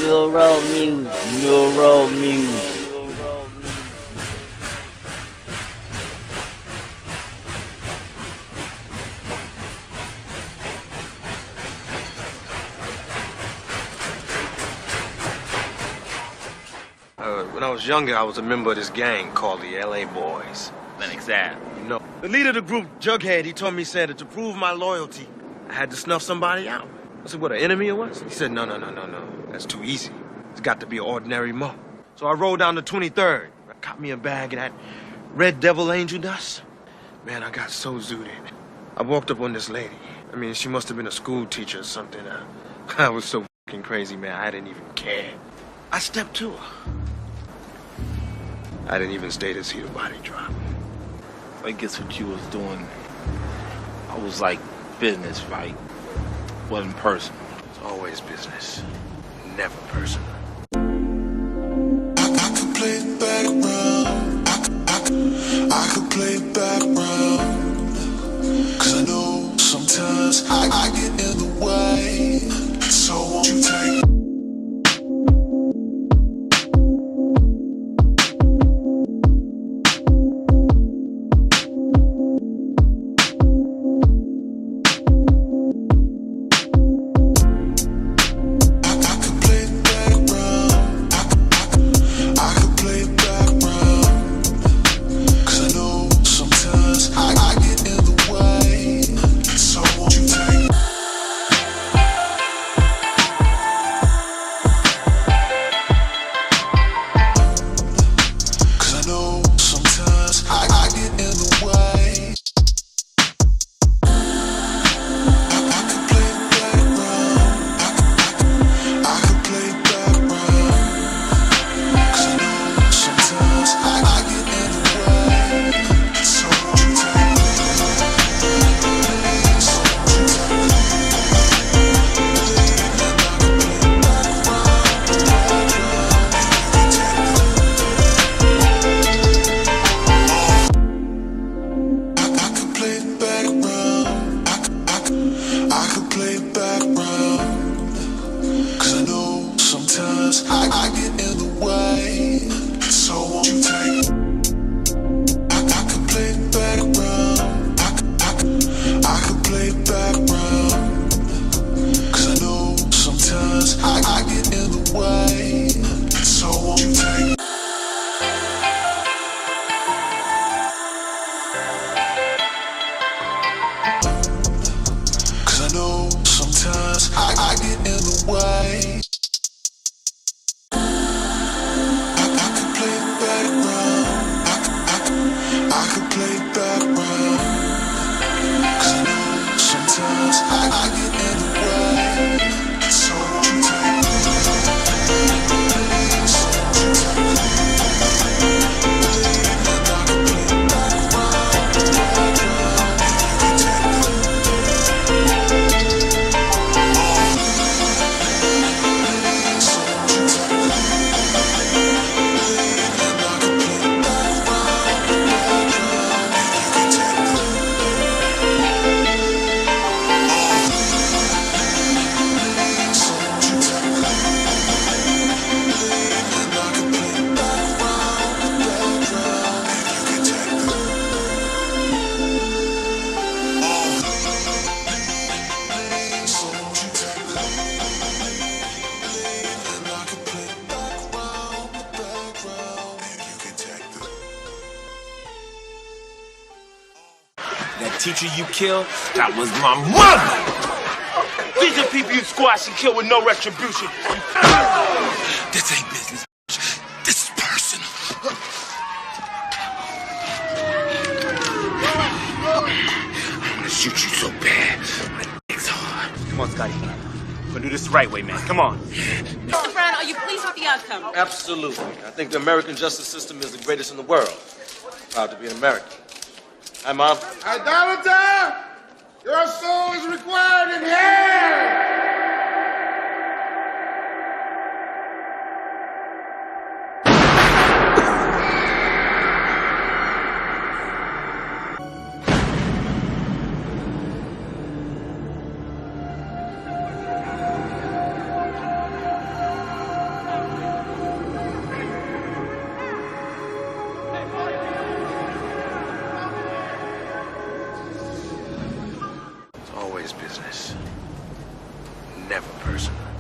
Neural Muse. When I was younger, I was a member of this gang called the LA Boys. Lennox Ave. No. The leader of the group, Jughead, he told me, said that to prove my loyalty, I had to snuff somebody out. I said, what, an enemy it was? He said, no. That's too easy. It's got to be an ordinary mo. So I rolled down to 23rd. I caught me a bag of that red devil angel dust. Man, I got so zooted. I walked up on this lady. I mean, she must have been a school teacher or something. I was so fucking crazy, man. I didn't even care. I stepped to her. I didn't even stay to see the body drop. I guess what you was doing, I was like business, right? Wasn't personal. It's always business, never personal. I could play background. I could play background. 'Cause I know sometimes I get in the way. So won't you take teacher you killed, that was my mother! These are people you squash and kill with no retribution. This ain't business. This is personal. I'm gonna shoot you so bad. My dick's hard. Come on, Scotty. We're gonna do this the right way, man. Come on. Mr. Brown, are you pleased with the outcome? Absolutely. I think the American justice system is the greatest in the world. Proud to be an American. Hi, Mom. Idolater! Your soul is required in hell! is business. Never personal.